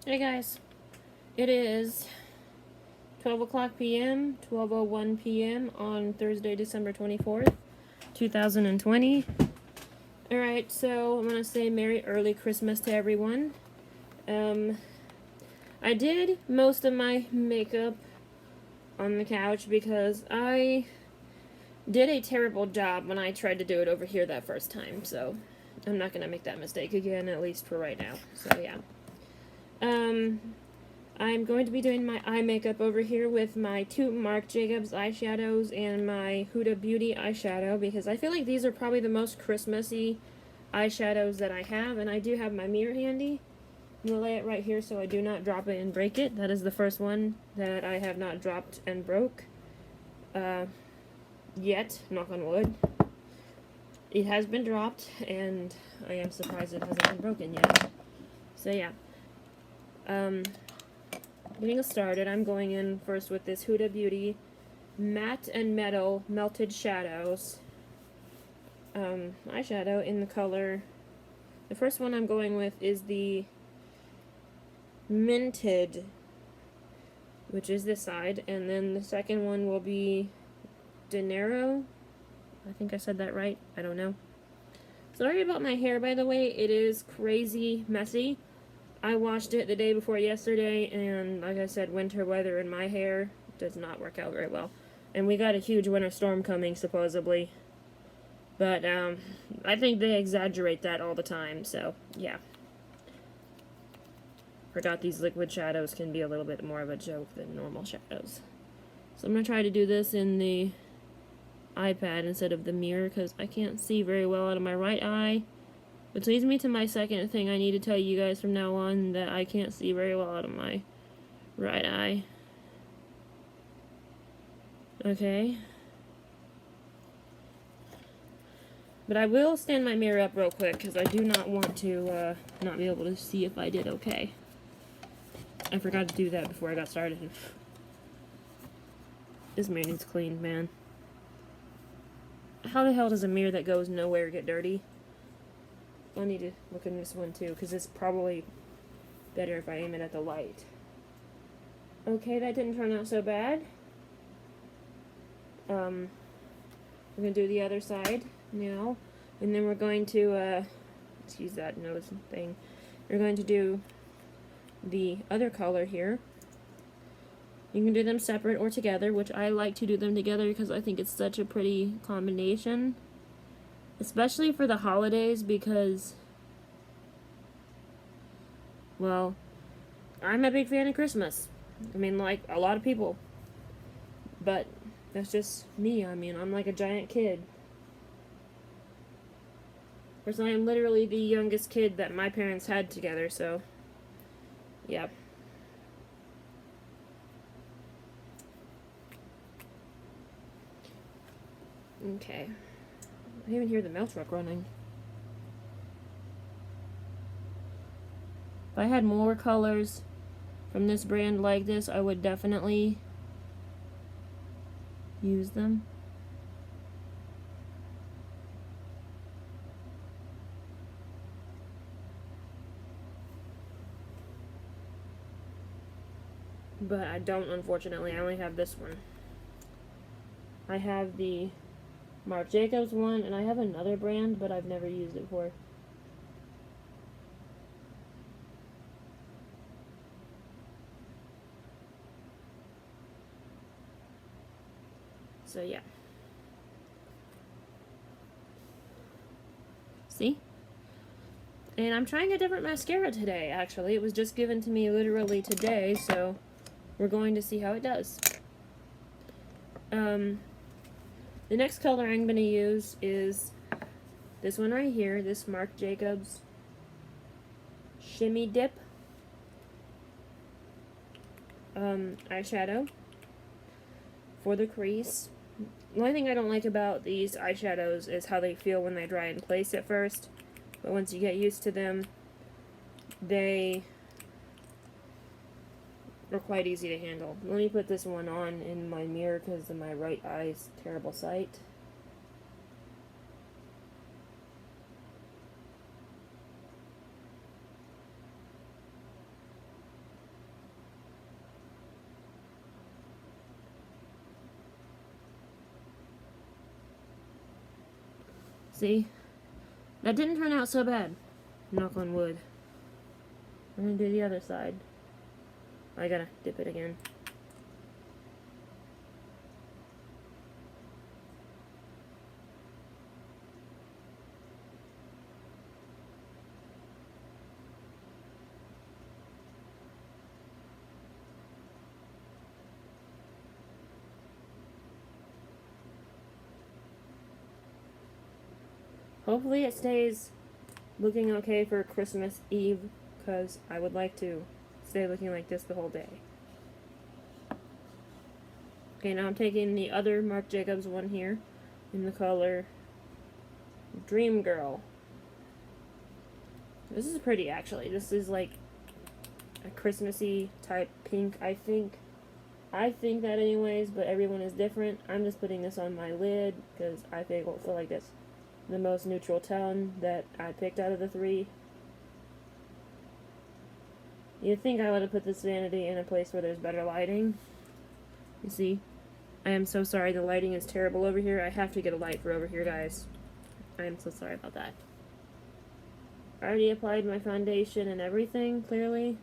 Hey guys, it is 12 o'clock p.m., 12:01 p.m. on Thursday, December 24th, 2020. Alright, so I'm gonna say Merry Early Christmas to everyone. I did most of my makeup on the couch because I did a terrible job when I tried to do it over here that first time, so I'm not gonna make that mistake again, at least for right now. So yeah. I'm going to be doing my eye makeup over here with my two Marc Jacobs eyeshadows and my Huda Beauty eyeshadow because I feel like these are probably the most Christmassy eyeshadows that I have, and I do have my mirror handy. I'm going to lay it right here so I do not drop it and break it. That is the first one that I have not dropped and broke yet, knock on wood. It has been dropped, and I am surprised it hasn't been broken yet. So yeah. Getting us started, I'm going in first with this Huda Beauty Matte and Metal Melted Shadows eyeshadow in the color. The first one I'm going with is the Minted, which is this side, and then the second one will be Dinero. I think I said that right. I don't know. Sorry about my hair, by the way. It is crazy messy. I washed it the day before yesterday, and like I said, winter weather in my hair does not work out very well. And we got a huge winter storm coming, supposedly. But, I think they exaggerate that all the time, so, yeah. Forgot these liquid shadows can be a little bit more of a joke than normal shadows. So I'm going to try to do this in the iPad instead of the mirror, because I can't see very well out of my right eye. Which leads me to my second thing I need to tell you guys from now on, that I can't see very well out of my right eye. Okay. But I will stand my mirror up real quick, because I do not want to not be able to see if I did okay. I forgot to do that before I got started. This mirror needs cleaned, man. How the hell does a mirror that goes nowhere get dirty? I need to look in this one too, because it's probably better if I aim it at the light. Okay, that didn't turn out so bad. We're going to do the other side now, and then we're going to, excuse that nose thing, we're going to do the other color here. You can do them separate or together, which I like to do them together because I think it's such a pretty combination. Especially for the holidays, because, well, I'm a big fan of Christmas. I mean, like a lot of people. But that's just me. I mean, I'm like a giant kid. Of course, I am literally the youngest kid that my parents had together, so, yeah. Okay. I even hear the mail truck running. If I had more colors from this brand like this, I would definitely use them. But I don't, unfortunately. I only have this one. I have the Marc Jacobs one, and I have another brand, but I've never used it before. So yeah. See? And I'm trying a different mascara today, actually. It was just given to me literally today, so we're going to see how it does. The next color I'm going to use is this one right here, this Marc Jacobs Shimmy Dip eyeshadow for the crease. The only thing I don't like about these eyeshadows is how they feel when they dry in place at first, but once you get used to them, they are quite easy to handle. Let me put this one on in my mirror because of my right eye's terrible sight. See? That didn't turn out so bad. Knock on wood. I'm gonna do the other side. I gotta dip it again. Hopefully it stays looking okay for Christmas Eve, because I would like to stay looking like this the whole day. Okay, now I'm taking the other Marc Jacobs one here in the color Dream Girl. This is pretty, actually. This is like a Christmassy type pink, I think. I think that anyways, but everyone is different. I'm just putting this on my lid because I feel like this the most neutral tone that I picked out of the three. You'd think I would have put this vanity in a place where there's better lighting. You see? I am so sorry, the lighting is terrible over here. I have to get a light for over here, guys. I am so sorry about that. I already applied my foundation and everything, clearly.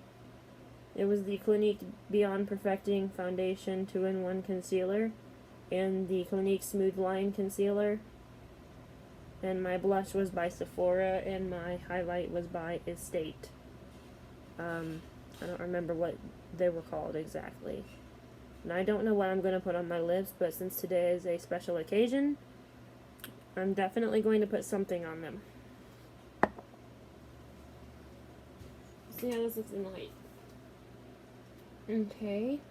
It was the Clinique Beyond Perfecting Foundation 2-in-1 Concealer and the Clinique Smooth Line Concealer. And my blush was by Sephora, and my highlight was by Estate. I don't remember what they were called exactly. And I don't know what I'm going to put on my lips, but since today is a special occasion, I'm definitely going to put something on them. See how this looks in the light. Okay.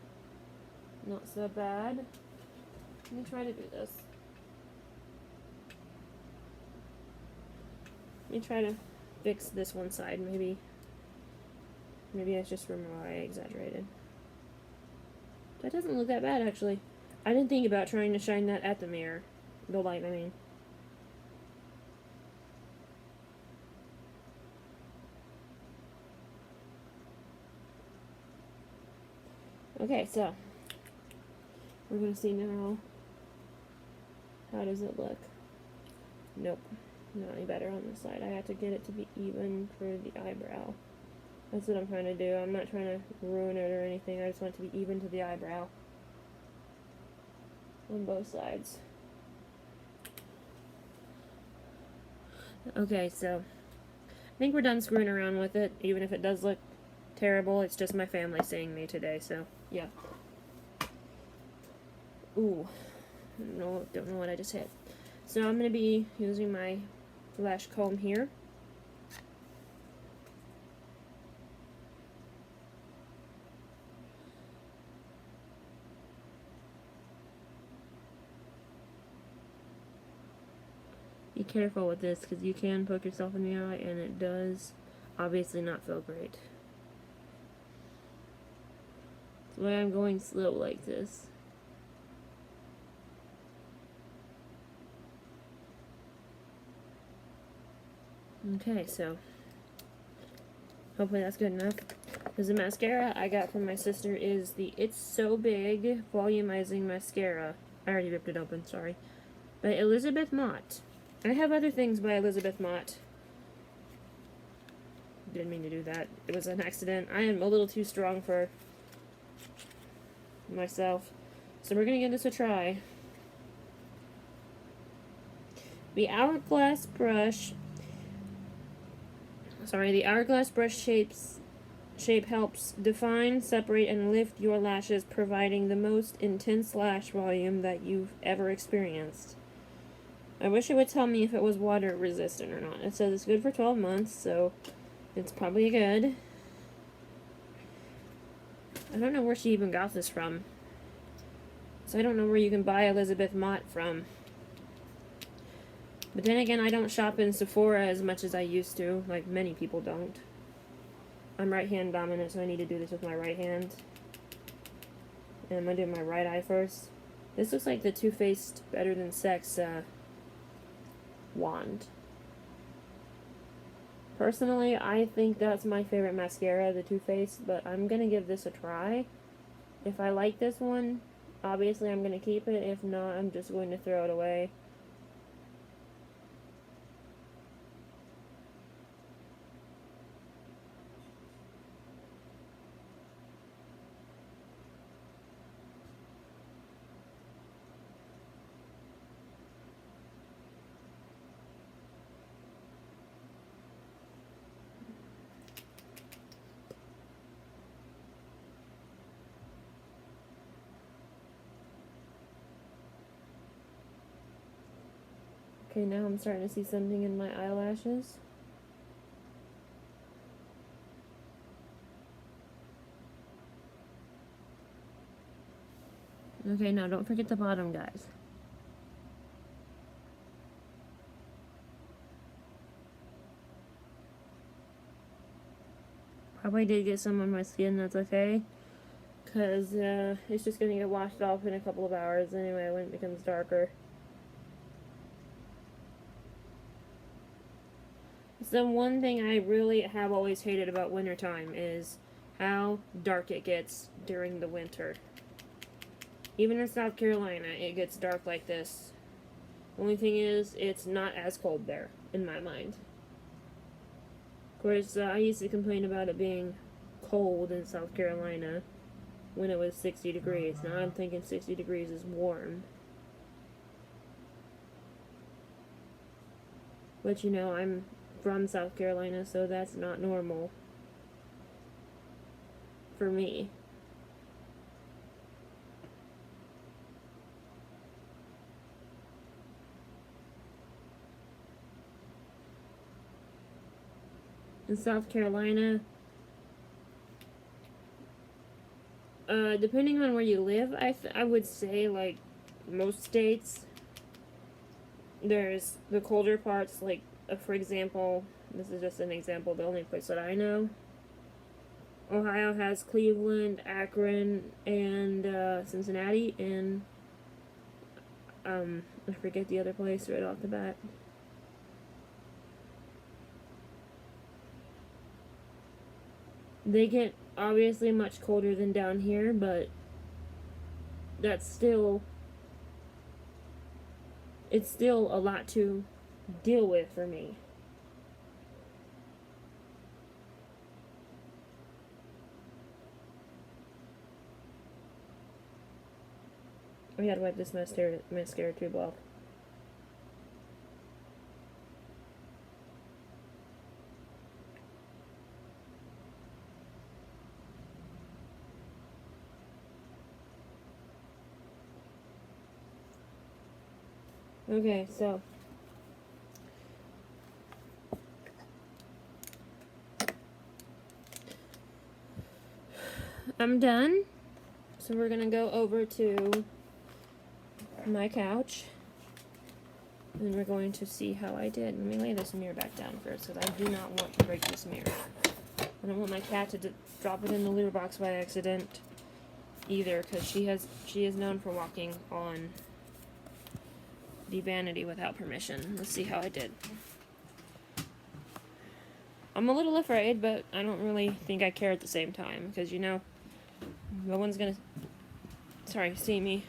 Not so bad. Let me try to do this. Let me try to fix this one side. Maybe it's just from where I exaggerated. That doesn't look that bad, actually. I didn't think about trying to shine that at the mirror. The light, I mean. Okay, so we're gonna see now. How does it look? Nope, not any better on this side. I have to get it to be even for the eyebrow. That's what I'm trying to do. I'm not trying to ruin it or anything. I just want it to be even to the eyebrow on both sides. Okay, so I think we're done screwing around with it. Even if it does look terrible, it's just my family seeing me today, so yeah. Ooh, no, don't know what I just hit. So I'm going to be using my lash comb here. Be careful with this because you can poke yourself in the eye and it does obviously not feel great. That's why I'm going slow like this. Okay, so hopefully that's good enough. Because the mascara I got from my sister is the It's So Big Volumizing Mascara. I already ripped it open, sorry. By Elizabeth Mott. I have other things by Elizabeth Mott. Didn't mean to do that. It was an accident. I am a little too strong for myself. So we're going to give this a try. The Hourglass brush shape helps define, separate, and lift your lashes, providing the most intense lash volume that you've ever experienced. I wish it would tell me if it was water resistant or not. It says it's good for 12 months, so it's probably good. I don't know where she even got this from. So I don't know where you can buy Elizabeth Mott from. But then again, I don't shop in Sephora as much as I used to, like many people don't. I'm right hand dominant, so I need to do this with my right hand. And I'm going to do my right eye first. This looks like the Too Faced Better Than Sex wand. Personally, I think that's my favorite mascara, the Too Faced, but I'm going to give this a try. If I like this one, obviously I'm going to keep it. If not, I'm just going to throw it away. Okay, now I'm starting to see something in my eyelashes. Okay, now don't forget the bottom, guys. Probably did get some on my skin, that's okay. Because it's just going to get washed off in a couple of hours anyway when it becomes darker. So one thing I really have always hated about wintertime is how dark it gets during the winter. Even in South Carolina, it gets dark like this. Only thing is, it's not as cold there, in my mind. Of course, I used to complain about it being cold in South Carolina when it was 60 degrees. Now I'm thinking 60 degrees is warm. But you know, I'm from South Carolina, so that's not normal for me. In South Carolina, depending on where you live, I would say, like most states, there's the colder parts, like, for example, this is just an example, the only place that I know. Ohio has Cleveland, Akron, and Cincinnati, and I forget the other place right off the bat. They get obviously much colder than down here, but that's still, it's still a lot to deal with for me. I gotta wipe this mascara tube off. Okay, so I'm done. So we're gonna go over to my couch and we're going to see how I did. Let me lay this mirror back down first because I do not want to break this mirror. I don't want my cat to drop it in the litter box by accident either, because she is known for walking on the vanity without permission. Let's see how I did. I'm a little afraid, but I don't really think I care at the same time, because you know, no one's gonna see me.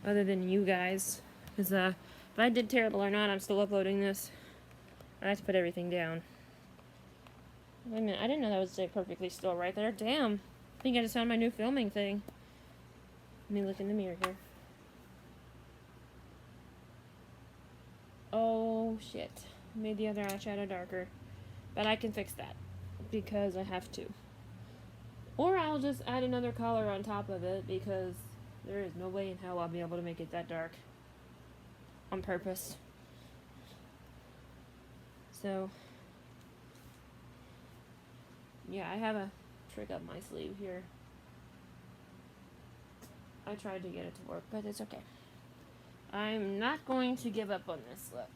Other than you guys. Because if I did terrible or not, I'm still uploading this. I have to put everything down. Wait a minute, I didn't know that would stay perfectly still right there. Damn. I think I just found my new filming thing. Let me look in the mirror here. Oh, shit. Made the other eyeshadow darker. But I can fix that. Because I have to. Or I'll just add another color on top of it, because there is no way in hell I'll be able to make it that dark. On purpose. So, yeah, I have a trick up my sleeve here. I tried to get it to work, but it's okay. I'm not going to give up on this look.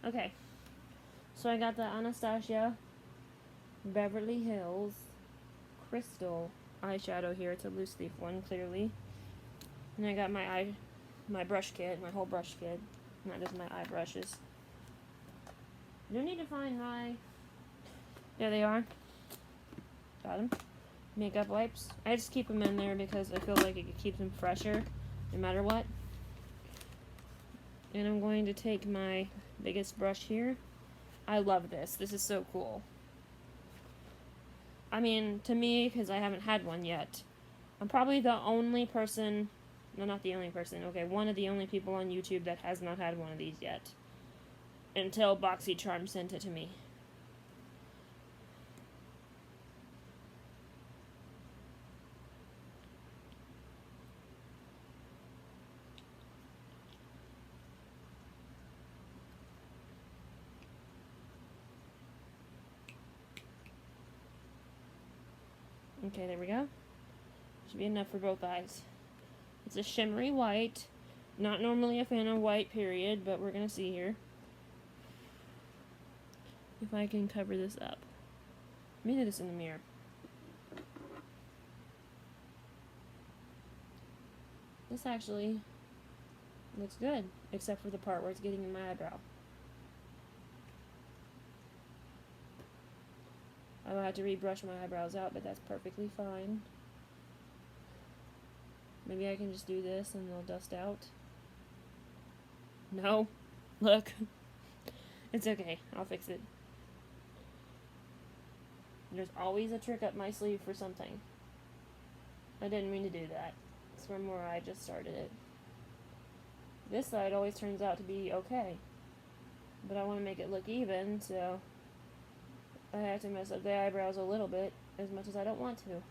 Okay, so I got the Anastasia Beverly Hills Crystal eyeshadow here. It's a loose leaf one, clearly. And I got my brush kit, my whole brush kit, not just my eye brushes. I do need to find my, there they are. Got them. Makeup wipes. I just keep them in there because I feel like it keeps them fresher, no matter what. And I'm going to take my biggest brush here. I love this. This is so cool. I mean, to me, because I haven't had one yet, I'm probably the only person No, not the only person. Okay, one of the only people on YouTube that has not had one of these yet. Until BoxyCharm sent it to me. Okay, there we go. Should be enough for both eyes. It's a shimmery white. Not normally a fan of white, period, but we're going to see here. If I can cover this up. Let me do this in the mirror. This actually looks good, except for the part where it's getting in my eyebrow. I will have to rebrush my eyebrows out, but that's perfectly fine. Maybe I can just do this and they'll dust out. No. Look. It's okay. I'll fix it. There's always a trick up my sleeve for something. I didn't mean to do that. It's from where I just started it. This side always turns out to be okay. But I want to make it look even, so I have to mess up the eyebrows a little bit, as much as I don't want to.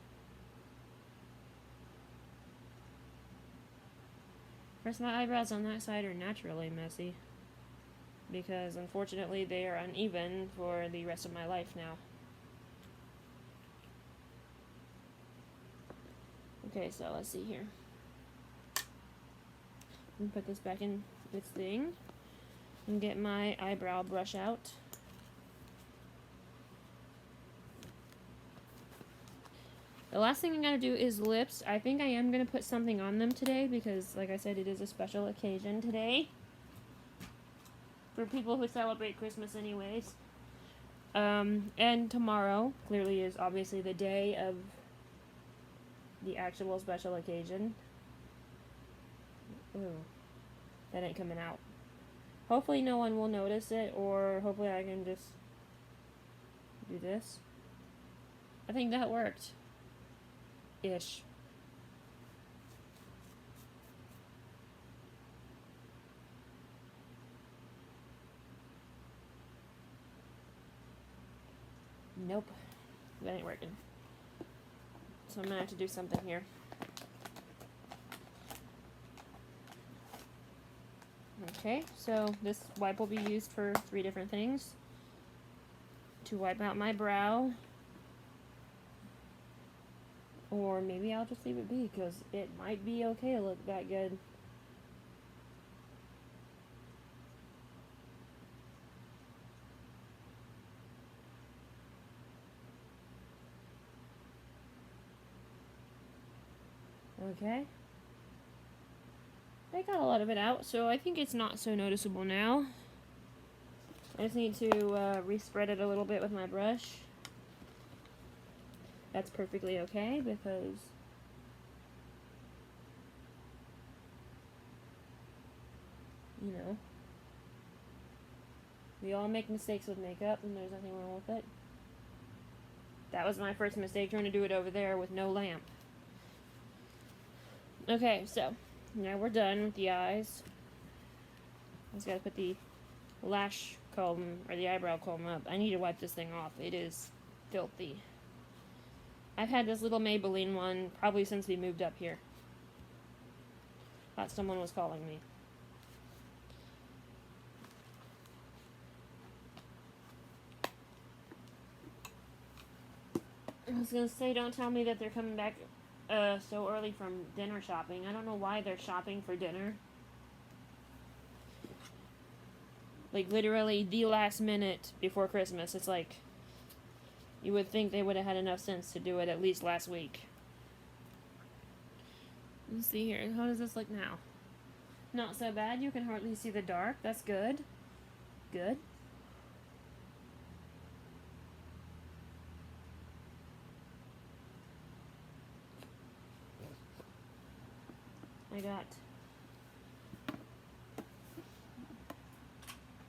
First, my eyebrows on that side are naturally messy, because unfortunately they are uneven for the rest of my life now. Okay, so let's see here. I'm gonna put this back in its thing and get my eyebrow brush out. The last thing I'm going to do is lips. I think I am going to put something on them today because, like I said, it is a special occasion today. For people who celebrate Christmas anyways. And tomorrow, clearly, is obviously the day of the actual special occasion. Ooh, that ain't coming out. Hopefully no one will notice it, or hopefully I can just do this. I think that worked. Ish. Nope. That ain't working. So I'm gonna have to do something here. Okay, so this wipe will be used for 3 different things. To wipe out my brow. Or maybe I'll just leave it be, because it might be okay to look that good. Okay. I got a lot of it out, so I think it's not so noticeable now. I just need to respread it a little bit with my brush. That's perfectly okay because you know, we all make mistakes with makeup and there's nothing wrong with it. That was my first mistake, trying to do it over there with no lamp. Okay, so now we're done with the eyes. I just gotta put the lash comb or the eyebrow comb up. I need to wipe this thing off. It is filthy. I've had this little Maybelline one probably since we moved up here. Thought someone was calling me. I was gonna say, don't tell me that they're coming back so early from dinner shopping. I don't know why they're shopping for dinner. Like, literally the last minute before Christmas. It's like, you would think they would have had enough sense to do it at least last week. Let's see here. How does this look now? Not so bad. You can hardly see the dark. That's good. Good. I got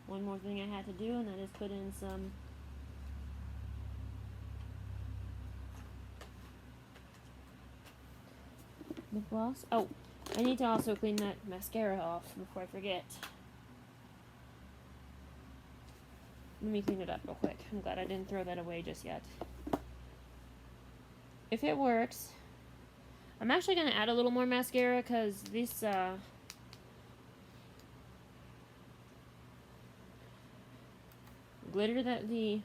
one more thing I had to do, and that is put in some lip gloss. Oh, I need to also clean that mascara off before I forget. Let me clean it up real quick. I'm glad I didn't throw that away just yet. If it works, I'm actually going to add a little more mascara because this glitter that the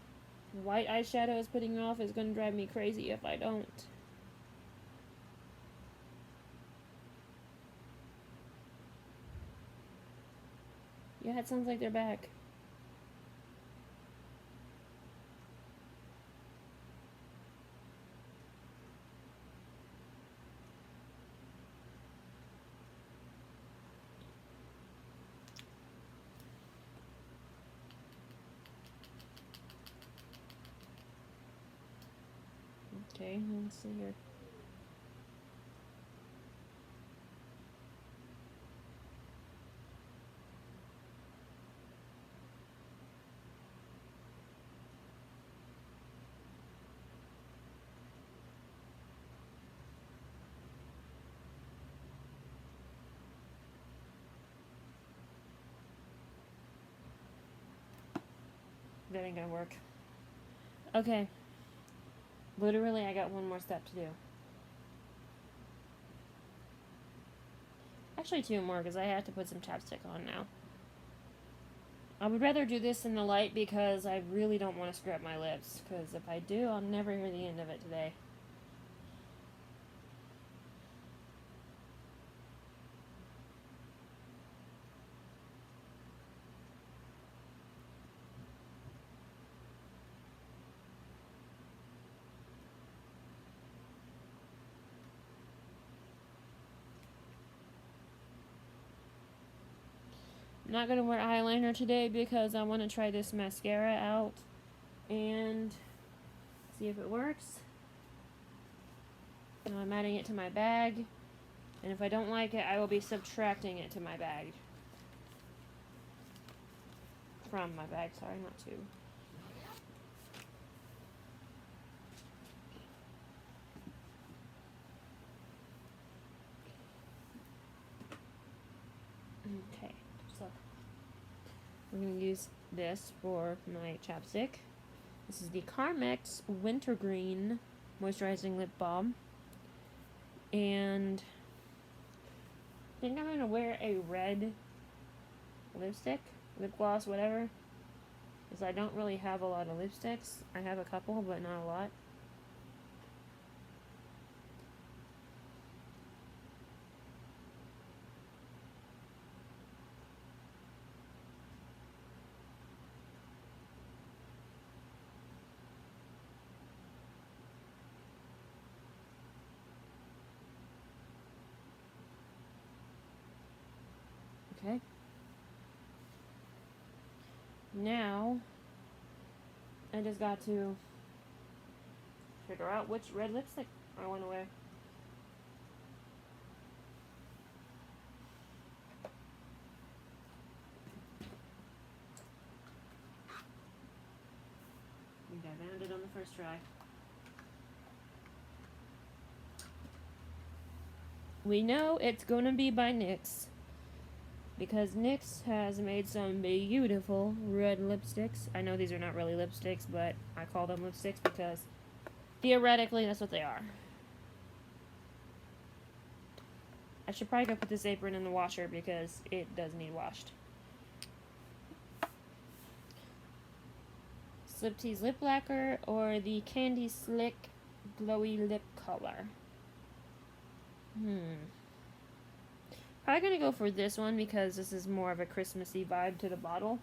white eyeshadow is putting off is going to drive me crazy if I don't. Yeah, it sounds like they're back. Okay, let's see here. That ain't gonna work. Okay. Literally, I got one more step to do. Actually, two more, because I have to put some chapstick on now. I would rather do this in the light because I really don't want to screw up my lips. Because if I do, I'll never hear the end of it today. I'm not going to wear eyeliner today because I want to try this mascara out and see if it works. Now I'm adding it to my bag, and if I don't like it, I will be subtracting it to my bag. From my bag, sorry, not to. Okay, so we're going to use this for my chapstick. This is the Carmex Wintergreen Moisturizing Lip Balm. And I think I'm going to wear a red lipstick, lip gloss, whatever. Because I don't really have a lot of lipsticks. I have a couple, but not a lot. Okay. Now, I just got to figure out which red lipstick I want to wear. I think I found it on the first try. We know it's going to be by NYX. Because NYX has made some beautiful red lipsticks. I know these are not really lipsticks, but I call them lipsticks because theoretically that's what they are. I should probably go put this apron in the washer because it does need washed. Slip Tease Lip Lacquer or the Candy Slick Glowy Lip Color. Probably gonna go for this one because this is more of a Christmassy vibe to the bottle.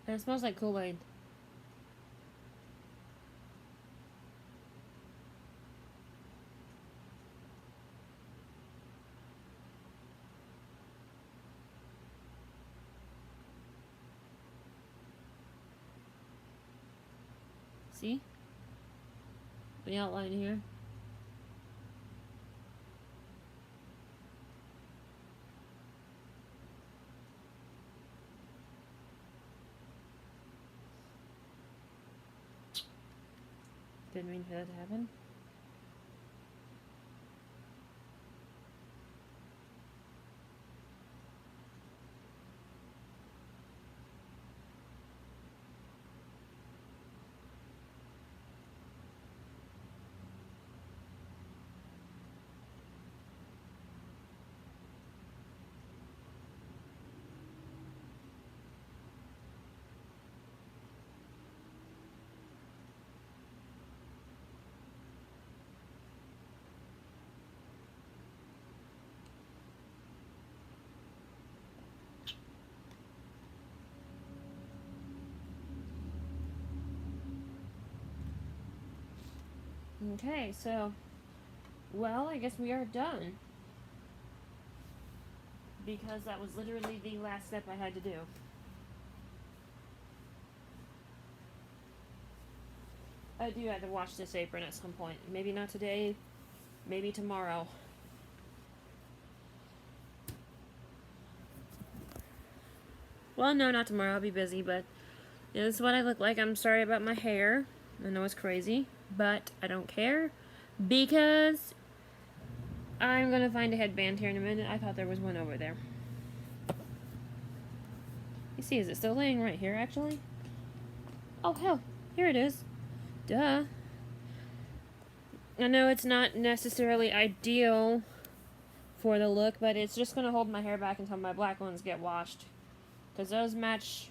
And it smells like Kool-Aid. See? The outline here. mean for that to happen. Okay, so, well, I guess we are done. Because that was literally the last step I had to do. I do have to wash this apron at some point. Maybe not today, maybe tomorrow. Well, no, not tomorrow. I'll be busy, but this is what I look like. I'm sorry about my hair. I know it's crazy, but I don't care because I'm gonna find a headband here in a minute. I thought there was one over there. You see, is it still laying right here, actually? Oh, hell. Here it is. Duh. I know it's not necessarily ideal for the look, but it's just gonna hold my hair back until my black ones get washed. Because those match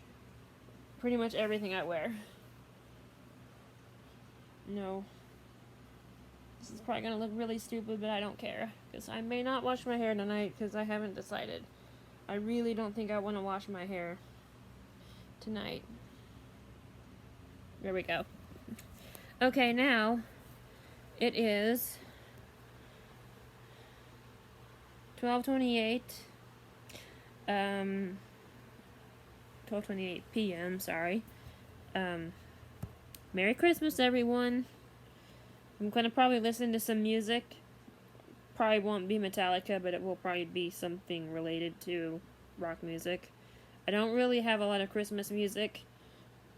pretty much everything I wear. No. This is probably gonna look really stupid, but I don't care. Because I may not wash my hair tonight because I haven't decided. I really don't think I want to wash my hair tonight. There we go. Okay, now it is 12:28. 12:28 p.m. Sorry. Merry Christmas, everyone. I'm gonna probably listen to some music. Probably won't be Metallica, but it will probably be something related to rock music. I don't really have a lot of Christmas music.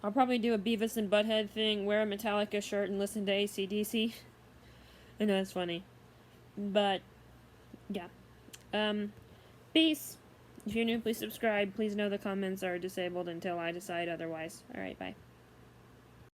I'll probably do a Beavis and Butthead thing, wear a Metallica shirt and listen to AC/DC. I know it's funny. But, yeah. Peace. If you're new, please subscribe. Please know the comments are disabled until I decide otherwise. Alright, bye.